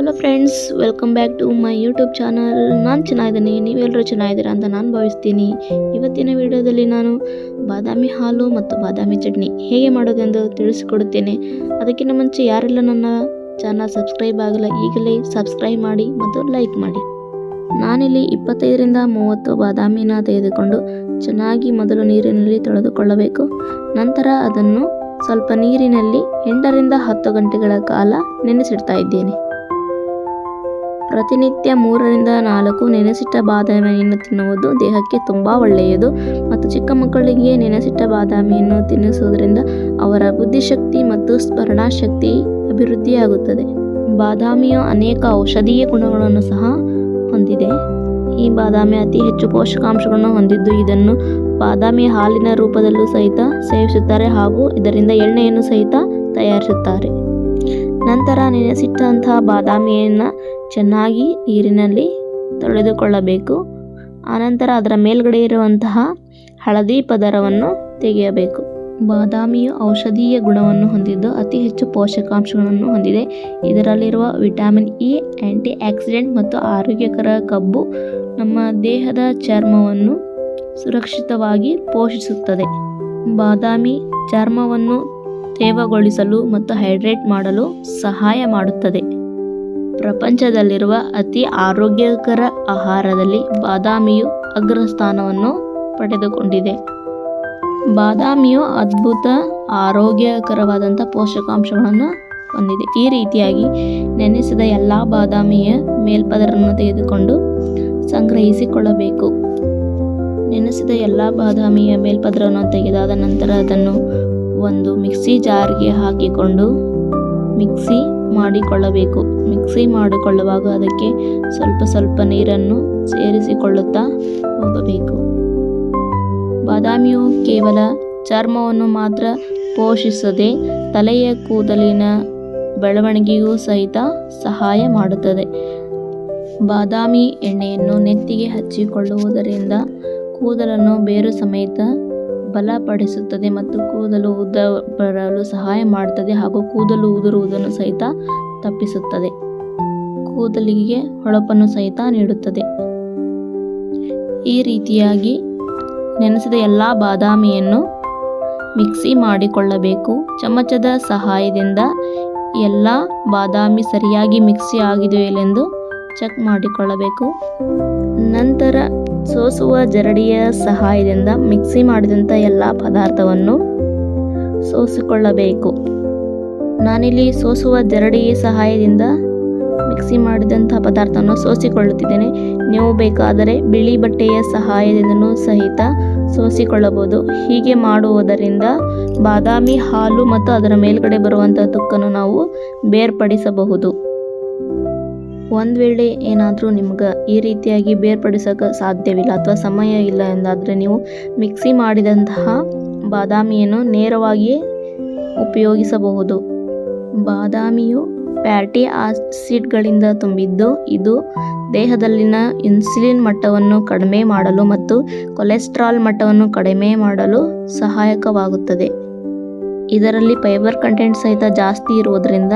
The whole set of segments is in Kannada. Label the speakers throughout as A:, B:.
A: Hello friends, welcome back to my YouTube channel. ನಾನು ಚೆನ್ನಾಗಿದ್ದೀನಿ, ನೀವೆಲ್ಲರೂ ಚೆನ್ನಾಗಿದ್ದೀರಾ ಅಂತ ನಾನು ಭಾವಿಸ್ತೀನಿ. ಇವತ್ತಿನ ವಿಡಿಯೋದಲ್ಲಿ ನಾನು ಬಾದಾಮಿ ಹಾಲು ಮತ್ತು ಬಾದಾಮಿ ಚಟ್ನಿ ಹೇಗೆ ಮಾಡೋದೆಂದು ತಿಳಿಸಿಕೊಡುತ್ತೇನೆ. ಅದಕ್ಕಿಂತ ಮುಂಚೆ ಯಾರೆಲ್ಲ ನನ್ನ ಚಾನಲ್ ಸಬ್ಸ್ಕ್ರೈಬ್ ಆಗಲ್ಲ ಈಗಲೇ ಸಬ್ಸ್ಕ್ರೈಬ್ ಮಾಡಿ ಮತ್ತು ಲೈಕ್ ಮಾಡಿ. ನಾನಿಲ್ಲಿ 25-30 ಬಾದಾಮಿನ ತೆಗೆದುಕೊಂಡು ಚೆನ್ನಾಗಿ ಮೊದಲು ನೀರಿನಲ್ಲಿ ತೊಳೆದುಕೊಳ್ಳಬೇಕು. ನಂತರ ಅದನ್ನು ಸ್ವಲ್ಪ ನೀರಿನಲ್ಲಿ 8-10 ಗಂಟೆಗಳ ಕಾಲ ನೆನೆಸಿಡ್ತಾ ಇದ್ದೇನೆ. ಪ್ರತಿನಿತ್ಯ 3-4 ನೆನೆಸಿಟ್ಟ ಬಾದಾಮಿಯನ್ನು ತಿನ್ನುವುದು ದೇಹಕ್ಕೆ ತುಂಬ ಒಳ್ಳೆಯದು ಮತ್ತು ಚಿಕ್ಕ ಮಕ್ಕಳಿಗೆ ನೆನೆಸಿಟ್ಟ ಬಾದಾಮಿಯನ್ನು ತಿನ್ನಿಸುವುದರಿಂದ ಅವರ ಬುದ್ಧಿಶಕ್ತಿ ಮತ್ತು ಸ್ಮರಣಶಕ್ತಿ ಅಭಿವೃದ್ಧಿಯಾಗುತ್ತದೆ. ಬಾದಾಮಿಯು ಅನೇಕ ಔಷಧೀಯ ಗುಣಗಳನ್ನು ಸಹ ಹೊಂದಿದೆ. ಈ ಬಾದಾಮಿ ಅತಿ ಹೆಚ್ಚು ಪೋಷಕಾಂಶಗಳನ್ನು ಹೊಂದಿದ್ದು ಇದನ್ನು ಬಾದಾಮಿ ಹಾಲಿನ ರೂಪದಲ್ಲೂ ಸಹಿತ ಸೇವಿಸುತ್ತಾರೆ ಹಾಗೂ ಇದರಿಂದ ಎಣ್ಣೆಯನ್ನು ಸಹಿತ ತಯಾರಿಸುತ್ತಾರೆ. ನಂತರ ನೆನೆಸಿಟ್ಟಂತಹ ಬಾದಾಮಿಯನ್ನು ಚೆನ್ನಾಗಿ ನೀರಿನಲ್ಲಿ ತೊಳೆದುಕೊಳ್ಳಬೇಕು. ಆನಂತರ ಅದರ ಮೇಲ್ಗಡೆ ಇರುವಂತಹ ಹಳದಿ ಪದರವನ್ನು ತೆಗೆಯಬೇಕು. ಬಾದಾಮಿಯು ಔಷಧೀಯ ಗುಣವನ್ನು ಹೊಂದಿದ್ದು ಅತಿ ಹೆಚ್ಚು ಪೋಷಕಾಂಶಗಳನ್ನು ಹೊಂದಿದೆ. ಇದರಲ್ಲಿರುವ ವಿಟಮಿನ್ ಇ, ಆ್ಯಂಟಿ ಆಕ್ಸಿಡೆಂಟ್ ಮತ್ತು ಆರೋಗ್ಯಕರ ಕೊಬ್ಬು ನಮ್ಮ ದೇಹದ ಚರ್ಮವನ್ನು ಸುರಕ್ಷಿತವಾಗಿ ಪೋಷಿಸುತ್ತದೆ. ಬಾದಾಮಿ ಚರ್ಮವನ್ನು ತೇವಗೊಳಿಸಲು ಮತ್ತು ಹೈಡ್ರೇಟ್ ಮಾಡಲು ಸಹಾಯ ಮಾಡುತ್ತದೆ. ಪ್ರಪಂಚದಲ್ಲಿರುವ ಅತಿ ಆರೋಗ್ಯಕರ ಆಹಾರದಲ್ಲಿ ಬಾದಾಮಿಯು ಅಗ್ರಸ್ಥಾನವನ್ನು ಪಡೆದುಕೊಂಡಿದೆ. ಬಾದಾಮಿಯು ಅದ್ಭುತ ಆರೋಗ್ಯಕರವಾದಂಥ ಪೋಷಕಾಂಶಗಳನ್ನು ಹೊಂದಿದೆ. ಈ ರೀತಿಯಾಗಿ ನೆನೆಸಿದ ಎಲ್ಲ ಬಾದಾಮಿಯ ಮೇಲ್ಪದರನ್ನು ತೆಗೆದುಕೊಂಡು ಸಂಗ್ರಹಿಸಿಕೊಳ್ಳಬೇಕು. ನೆನೆಸಿದ ಎಲ್ಲ ಬಾದಾಮಿಯ ಮೇಲ್ಪದರವನ್ನು ತೆಗೆದಾದ ನಂತರ ಅದನ್ನು ಒಂದು ಮಿಕ್ಸಿ ಜಾರ್ಗೆ ಹಾಕಿಕೊಂಡು ಮಿಕ್ಸಿ ಮಾಡಿಕೊಳ್ಳಬೇಕು. ಮಿಕ್ಸಿ ಮಾಡಿಕೊಳ್ಳುವಾಗ ಅದಕ್ಕೆ ಸ್ವಲ್ಪ ನೀರನ್ನು ಸೇರಿಸಿಕೊಳ್ಳುತ್ತಾ ಹೋಗಬೇಕು. ಬಾದಾಮಿಯು ಕೇವಲ ಚರ್ಮವನ್ನು ಮಾತ್ರ ಪೋಷಿಸದೆ ತಲೆಯ ಕೂದಲಿನ ಬೆಳವಣಿಗೆಗೂ ಸಹಿತ ಸಹಾಯ ಮಾಡುತ್ತದೆ. ಬಾದಾಮಿ ಎಣ್ಣೆಯನ್ನು ನೆತ್ತಿಗೆ ಹಚ್ಚಿಕೊಳ್ಳುವುದರಿಂದ ಕೂದಲನ್ನು ಬೇರು ಸಮೇತ ಬಲಪಡಿಸುತ್ತದೆ ಮತ್ತು ಕೂದಲು ಉದ್ದ ಬರಲು ಸಹಾಯ ಮಾಡುತ್ತದೆ ಹಾಗೂ ಕೂದಲು ಉದುರುವುದನ್ನು ಸಹಿತ ತಪ್ಪಿಸುತ್ತದೆ. ಕೂದಲಿಗೆ ಹೊಳಪನ್ನು ಸಹಿತ ನೀಡುತ್ತದೆ. ಈ ರೀತಿಯಾಗಿ ನೆನೆಸಿದ ಎಲ್ಲ ಬಾದಾಮಿಯನ್ನು ಮಿಕ್ಸಿ ಮಾಡಿಕೊಳ್ಳಬೇಕು. ಚಮಚದ ಸಹಾಯದಿಂದ ಎಲ್ಲ ಬಾದಾಮಿ ಸರಿಯಾಗಿ ಮಿಕ್ಸಿ ಆಗಿದೆಯೆಂದು ಚೆಕ್ ಮಾಡಿಕೊಳ್ಳಬೇಕು. ನಂತರ ಸೋಸುವ ಜರಡಿಯ ಸಹಾಯದಿಂದ ಮಿಕ್ಸಿ ಮಾಡಿದಂಥ ಎಲ್ಲ ಪದಾರ್ಥವನ್ನು ಸೋಸಿಕೊಳ್ಳಬೇಕು. ನಾನಿಲ್ಲಿ ಸೋಸುವ ಜರಡಿಯ ಸಹಾಯದಿಂದ ಮಿಕ್ಸಿ ಮಾಡಿದಂಥ ಪದಾರ್ಥವನ್ನು ಸೋಸಿಕೊಳ್ಳುತ್ತಿದ್ದೇನೆ. ನೀವು ಬೇಕಾದರೆ ಬಿಳಿ ಬಟ್ಟೆಯ ಸಹಾಯದಿಂದಲೂ ಸಹಿತ ಸೋಸಿಕೊಳ್ಳಬಹುದು. ಹೀಗೆ ಮಾಡುವುದರಿಂದ ಬಾದಾಮಿ ಹಾಲು ಮತ್ತು ಅದರ ಮೇಲ್ಗಡೆ ಬರುವಂಥ ತುಕ್ಕನ್ನು ನಾವು ಬೇರ್ಪಡಿಸಬಹುದು. ಒಂದು ವೇಳೆ ಏನಾದರೂ ನಿಮ್ಗೆ ಈ ರೀತಿಯಾಗಿ ಬೇರ್ಪಡಿಸೋಕೆ ಸಾಧ್ಯವಿಲ್ಲ ಅಥವಾ ಸಮಯ ಇಲ್ಲ ಎಂದಾದರೆ ನೀವು ಮಿಕ್ಸಿ ಮಾಡಿದಂತಹ ಬಾದಾಮಿಯನ್ನು ನೇರವಾಗಿಯೇ ಉಪಯೋಗಿಸಬಹುದು. ಬಾದಾಮಿಯು ಫ್ಯಾಟಿ ಆಸಿಡ್ಗಳಿಂದ ತುಂಬಿದ್ದು ಇದು ದೇಹದಲ್ಲಿನ ಇನ್ಸುಲಿನ್ ಮಟ್ಟವನ್ನು ಕಡಿಮೆ ಮಾಡಲು ಮತ್ತು ಕೊಲೆಸ್ಟ್ರಾಲ್ ಮಟ್ಟವನ್ನು ಕಡಿಮೆ ಮಾಡಲು ಸಹಾಯಕವಾಗುತ್ತದೆ. ಇದರಲ್ಲಿ ಫೈಬರ್ ಕಂಟೆಂಟ್ ಸಹಿತ ಜಾಸ್ತಿ ಇರುವುದರಿಂದ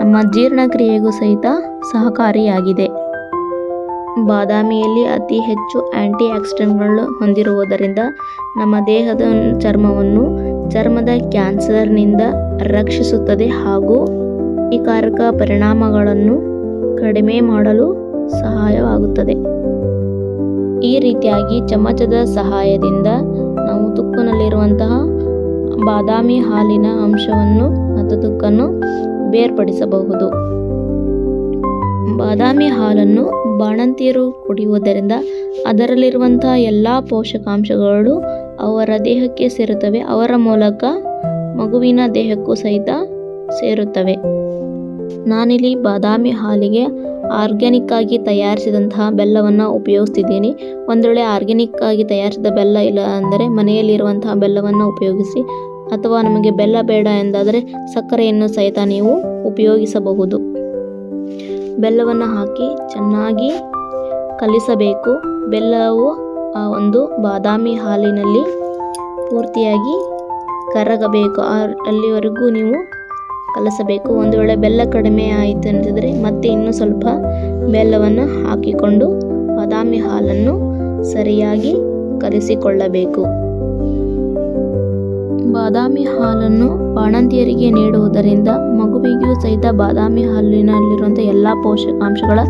A: ನಮ್ಮ ಜೀರ್ಣಕ್ರಿಯೆಗೂ ಸಹಿತ ಸಹಕಾರಿಯಾಗಿದೆ. ಬಾದಾಮಿಯಲ್ಲಿ ಅತಿ ಹೆಚ್ಚು ಆ್ಯಂಟಿ ಆಕ್ಸಿಡೆಂಟ್ಗಳು ಹೊಂದಿರುವುದರಿಂದ ನಮ್ಮ ದೇಹದ ಚರ್ಮದ ಕ್ಯಾನ್ಸರ್ನಿಂದ ರಕ್ಷಿಸುತ್ತದೆ ಹಾಗೂ ಹಾನಿಕಾರಕ ಪರಿಣಾಮಗಳನ್ನು ಕಡಿಮೆ ಮಾಡಲು ಸಹಾಯವಾಗುತ್ತದೆ. ಈ ರೀತಿಯಾಗಿ ಚಮಚದ ಸಹಾಯದಿಂದ ನಾವು ತುಕ್ಕನಲ್ಲಿರುವಂತಹ ಬಾದಾಮಿ ಹಾಲಿನ ಅಂಶವನ್ನು ಮತ್ತು ತುಕ್ಕನ್ನು ಬೇರ್ಪಡಿಸಬಹುದು. ಬಾದಾಮಿ ಹಾಲನ್ನು ಬಾಣಂತಿಯರು ಕುಡಿಯುವುದರಿಂದ ಅದರಲ್ಲಿರುವಂತಹ ಎಲ್ಲ ಪೋಷಕಾಂಶಗಳು ಅವರ ದೇಹಕ್ಕೆ ಸೇರುತ್ತವೆ. ಅವರ ಮೂಲಕ ಮಗುವಿನ ದೇಹಕ್ಕೂ ಸಹಿತ ಸೇರುತ್ತವೆ. ನಾನಿಲ್ಲಿ ಬಾದಾಮಿ ಹಾಲಿಗೆ ಆರ್ಗ್ಯಾನಿಕ್ ಆಗಿ ತಯಾರಿಸಿದಂತಹ ಬೆಲ್ಲವನ್ನು ಉಪಯೋಗಿಸ್ತಿದ್ದೀನಿ. ಒಂದು ವೇಳೆ ಆರ್ಗ್ಯಾನಿಕ್ ಆಗಿ ತಯಾರಿಸಿದ ಬೆಲ್ಲ ಇಲ್ಲ ಅಂದರೆ ಮನೆಯಲ್ಲಿರುವಂತಹ ಬೆಲ್ಲವನ್ನು ಉಪಯೋಗಿಸಿ, ಅಥವಾ ನಮಗೆ ಬೆಲ್ಲ ಬೇಡ ಎಂದಾದರೆ ಸಕ್ಕರೆಯನ್ನು ಸಹಿತ ನೀವು ಉಪಯೋಗಿಸಬಹುದು. ಬೆಲ್ಲವನ್ನು ಹಾಕಿ ಚೆನ್ನಾಗಿ ಕಲಿಸಬೇಕು. ಬೆಲ್ಲವು ಆ ಒಂದು ಬಾದಾಮಿ ಹಾಲಿನಲ್ಲಿ ಪೂರ್ತಿಯಾಗಿ ಕರಗಬೇಕು. ಅಲ್ಲಿವರೆಗೂ ನೀವು ಕಲಸಬೇಕು. ಒಂದು ವೇಳೆ ಬೆಲ್ಲ ಕಡಿಮೆ ಆಯಿತು ಅಂತಿದ್ರೆ ಮತ್ತೆ ಇನ್ನೂ ಸ್ವಲ್ಪ ಬೆಲ್ಲವನ್ನು ಹಾಕಿಕೊಂಡು ಬಾದಾಮಿ ಹಾಲನ್ನು ಸರಿಯಾಗಿ ಕಲಿಸಿಕೊಳ್ಳಬೇಕು. ಬಾದಾಮಿ ಹಾಲನ್ನು ಬಾಣಂತಿಯರಿಗೆ ನೀಡುವುದರಿಂದ ಮಗುವಿಗೂ ಸಹಿತ ಬಾದಾಮಿ ಹಾಲಿನಲ್ಲಿರುವಂಥ ಎಲ್ಲ ಪೋಷಕಾಂಶಗಳ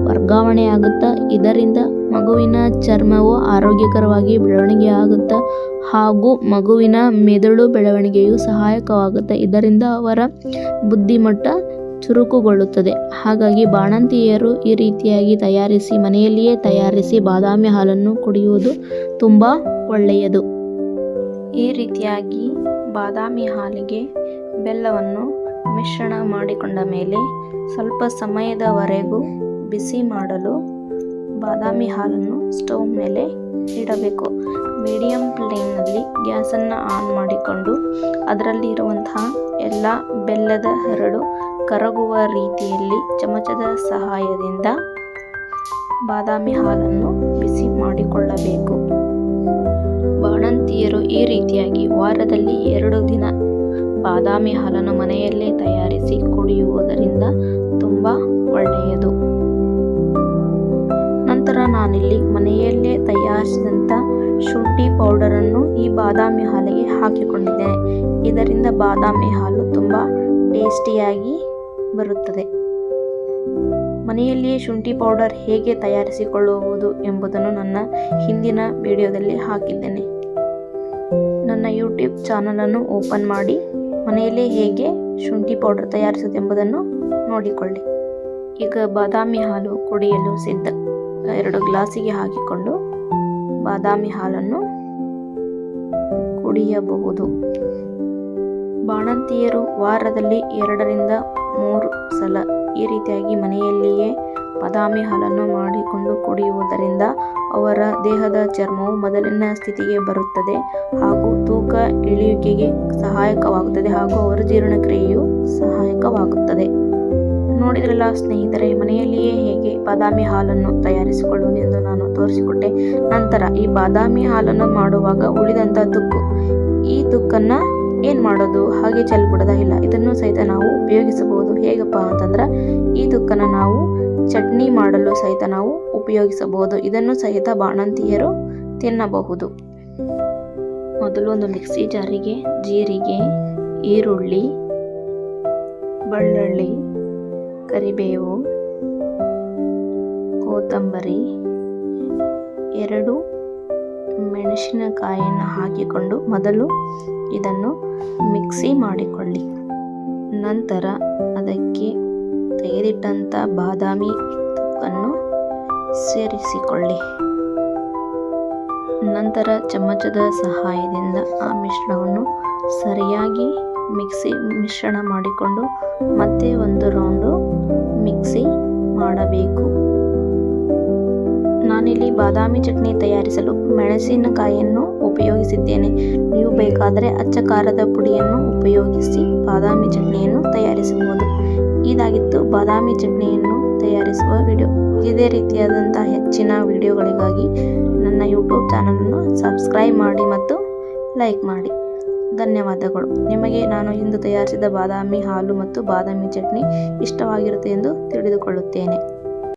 A: ವರ್ಗಾವಣೆ ಆಗುತ್ತಾ. ಇದರಿಂದ ಮಗುವಿನ ಚರ್ಮವು ಆರೋಗ್ಯಕರವಾಗಿ ಬೆಳವಣಿಗೆ ಆಗುತ್ತಾ ಹಾಗೂ ಮಗುವಿನ ಮೆದುಳು ಬೆಳವಣಿಗೆಯು ಸಹಾಯಕವಾಗುತ್ತೆ. ಇದರಿಂದ ಅವರ ಬುದ್ಧಿಮಟ್ಟ ಚುರುಕುಗೊಳ್ಳುತ್ತದೆ. ಹಾಗಾಗಿ ಬಾಣಂತಿಯರು ಈ ರೀತಿಯಾಗಿ ಮನೆಯಲ್ಲಿಯೇ ತಯಾರಿಸಿ ಬಾದಾಮಿ ಹಾಲನ್ನು ಕುಡಿಯುವುದು ತುಂಬ ಒಳ್ಳೆಯದು. ಈ ರೀತಿಯಾಗಿ ಬಾದಾಮಿ ಹಾಲಿಗೆ ಬೆಲ್ಲವನ್ನು ಮಿಶ್ರಣ ಮಾಡಿಕೊಂಡ ಮೇಲೆ ಸ್ವಲ್ಪ ಸಮಯದವರೆಗೂ ಬಿಸಿ ಮಾಡಲು ಬಾದಾಮಿ ಹಾಲನ್ನು ಸ್ಟವ್ ಮೇಲೆ ಇಡಬೇಕು. ಮೀಡಿಯಂ ಫ್ಲೇಮ್ನಲ್ಲಿ ಗ್ಯಾಸನ್ನು ಆನ್ ಮಾಡಿಕೊಂಡು ಅದರಲ್ಲಿ ಇರುವಂತಹ ಎಲ್ಲ ಬೆಲ್ಲದ ಹರಳು ಕರಗುವ ರೀತಿಯಲ್ಲಿ ಚಮಚದ ಸಹಾಯದಿಂದ ಬಾದಾಮಿ ಹಾಲನ್ನು ಬಿಸಿ ಮಾಡಿಕೊಳ್ಳಬೇಕು. ಬಾಣಂತಿಯರು ಈ ರೀತಿಯಾಗಿ ವಾರದಲ್ಲಿ 2 ದಿನ ಬಾದಾಮಿ ಹಾಲನ್ನು ಮನೆಯಲ್ಲೇ ತಯಾರಿಸಿ ಕುಡಿಯುವುದರಿಂದ ತುಂಬ ಒಳ್ಳೆಯದು. ನಂತರ ನಾನಿಲ್ಲಿ ಮನೆಯಲ್ಲೇ ತಯಾರಿಸಿದಂಥ ಶುಂಠಿ ಪೌಡರನ್ನು ಈ ಬಾದಾಮಿ ಹಾಲಿಗೆ ಹಾಕಿಕೊಂಡಿದ್ದೇನೆ. ಇದರಿಂದ ಬಾದಾಮಿ ಹಾಲು ತುಂಬ ಟೇಸ್ಟಿಯಾಗಿ ಬರುತ್ತದೆ. ಮನೆಯಲ್ಲಿಯೇ ಶುಂಠಿ ಪೌಡರ್ ಹೇಗೆ ತಯಾರಿಸಿಕೊಳ್ಳುವುದು ಎಂಬುದನ್ನು ನನ್ನ ಹಿಂದಿನ ವಿಡಿಯೋದಲ್ಲಿ ಹಾಕಿದ್ದೇನೆ. ನನ್ನ ಯೂಟ್ಯೂಬ್ ಚಾನಲನ್ನು ಓಪನ್ ಮಾಡಿ ಮನೆಯಲ್ಲೇ ಹೇಗೆ ಶುಂಠಿ ಪೌಡರ್ ತಯಾರಿಸುವುದು ಎಂಬುದನ್ನು ನೋಡಿಕೊಳ್ಳಿ. ಈಗ ಬಾದಾಮಿ ಹಾಲು ಕುಡಿಯಲು ಸಿದ್ಧ. 2 ಗ್ಲಾಸಿಗೆ ಹಾಕಿಕೊಂಡು ಬಾದಾಮಿ ಹಾಲನ್ನು ಕುಡಿಯಬಹುದು. ಬಾಣಂತಿಯರು ವಾರದಲ್ಲಿ 2 ರಿಂದ 3 ಸಲ ಈ ರೀತಿಯಾಗಿ ಮನೆಯಲ್ಲಿಯೇ ಬಾದಾಮಿ ಹಾಲನ್ನು ಮಾಡಿಕೊಂಡು ಕುಡಿಯುವುದರಿಂದ ಅವರ ದೇಹದ ಚರ್ಮವು ಮೊದಲಿನ ಸ್ಥಿತಿಗೆ ಬರುತ್ತದೆ ಹಾಗೂ ತೂಕ ಇಳಿಯುವಿಕೆಗೆ ಸಹಾಯಕವಾಗುತ್ತದೆ ಹಾಗೂ ಅವರ ಜೀರ್ಣಕ್ರಿಯೆಯು ಸಹಾಯಕವಾಗುತ್ತದೆ. ನೋಡಿದ್ರಲ್ಲ ಸ್ನೇಹಿತರೆ, ಮನೆಯಲ್ಲಿಯೇ ಹೇಗೆ ಬಾದಾಮಿ ಹಾಲನ್ನು ತಯಾರಿಸಿಕೊಳ್ಳುವುದು ಎಂದು ನಾನು ತೋರಿಸಿಕೊಟ್ಟೆ. ನಂತರ ಈ ಬಾದಾಮಿ ಹಾಲನ್ನು ಮಾಡುವಾಗ ಉಳಿದಂಥ ತುಕ್ಕು, ಈ ತುಕ್ಕನ್ನು ಏನು ಮಾಡೋದು, ಹಾಗೆ ಚೆಲ್ಬಿಡೋದ? ಇಲ್ಲ, ಇದನ್ನು ಸಹಿತ ನಾವು ಉಪಯೋಗಿಸಬಹುದು. ಹೇಗಪ್ಪ ಅಂತಂದ್ರೆ ಈ ತುಕ್ಕನ್ನು ನಾವು ಚಟ್ನಿ ಮಾಡಲು ಸಹಿತ ನಾವು ಉಪಯೋಗಿಸಬಹುದು. ಇದನ್ನು ಸಹಿತ ಬಾಣಂತಿಯರು ತಿನ್ನಬಹುದು. ಮೊದಲು ಒಂದು ಮಿಕ್ಸಿ ಜಾರಿಗೆ ಜೀರಿಗೆ, ಈರುಳ್ಳಿ, ಬೆಳ್ಳುಳ್ಳಿ, ಕರಿಬೇವು, ಕೊತ್ತಂಬರಿ, 2 ಮೆಣಸಿನಕಾಯಿಯನ್ನು ಹಾಕಿಕೊಂಡು ಮೊದಲು ಇದನ್ನು ಮಿಕ್ಸಿ ಮಾಡಿಕೊಳ್ಳಿ. ನಂತರ ಅದಕ್ಕೆ ತೆಗೆದಿಟ್ಟಂಥ ಬಾದಾಮಿ ತುಕ್ಕನ್ನು ಸೇರಿಸಿಕೊಳ್ಳಿ. ನಂತರ ಚಮಚದ ಸಹಾಯದಿಂದ ಆ ಮಿಶ್ರಣವನ್ನು ಸರಿಯಾಗಿ ಮಿಶ್ರಣ ಮಾಡಿಕೊಂಡು ಮತ್ತೆ 1 ರೌಂಡು ಮಿಕ್ಸಿ ಮಾಡಬೇಕು. ನಾನಿಲ್ಲಿ ಬಾದಾಮಿ ಚಟ್ನಿ ತಯಾರಿಸಲು ಮೆಣಸಿನಕಾಯಿಯನ್ನು ಉಪಯೋಗಿಸಿದ್ದೇನೆ. ನೀವು ಬೇಕಾದರೆ ಅಚ್ಚ ಖಾರದ ಪುಡಿಯನ್ನು ಉಪಯೋಗಿಸಿ ಬಾದಾಮಿ ಚಟ್ನಿಯನ್ನು ತಯಾರಿಸಬಹುದು. ಇದಾಗಿತ್ತು ಬಾದಾಮಿ ಚಟ್ನಿಯನ್ನು ತಯಾರಿಸುವ ವಿಡಿಯೋ. ಇದೇ ರೀತಿಯಾದಂಥ ಹೆಚ್ಚಿನ ವಿಡಿಯೋಗಳಿಗಾಗಿ ನನ್ನ ಯೂಟ್ಯೂಬ್ ಚಾನಲನ್ನು ಸಬ್ಸ್ಕ್ರೈಬ್ ಮಾಡಿ ಮತ್ತು ಲೈಕ್ ಮಾಡಿ. ಧನ್ಯವಾದಗಳು. ನಿಮಗೆ ನಾನು ಇಂದು ತಯಾರಿಸಿದ ಬಾದಾಮಿ ಹಾಲು ಮತ್ತು ಬಾದಾಮಿ ಚಟ್ನಿ ಇಷ್ಟವಾಗಿರುತ್ತೆ ಎಂದು ತಿಳಿದುಕೊಳ್ಳುತ್ತೇನೆ.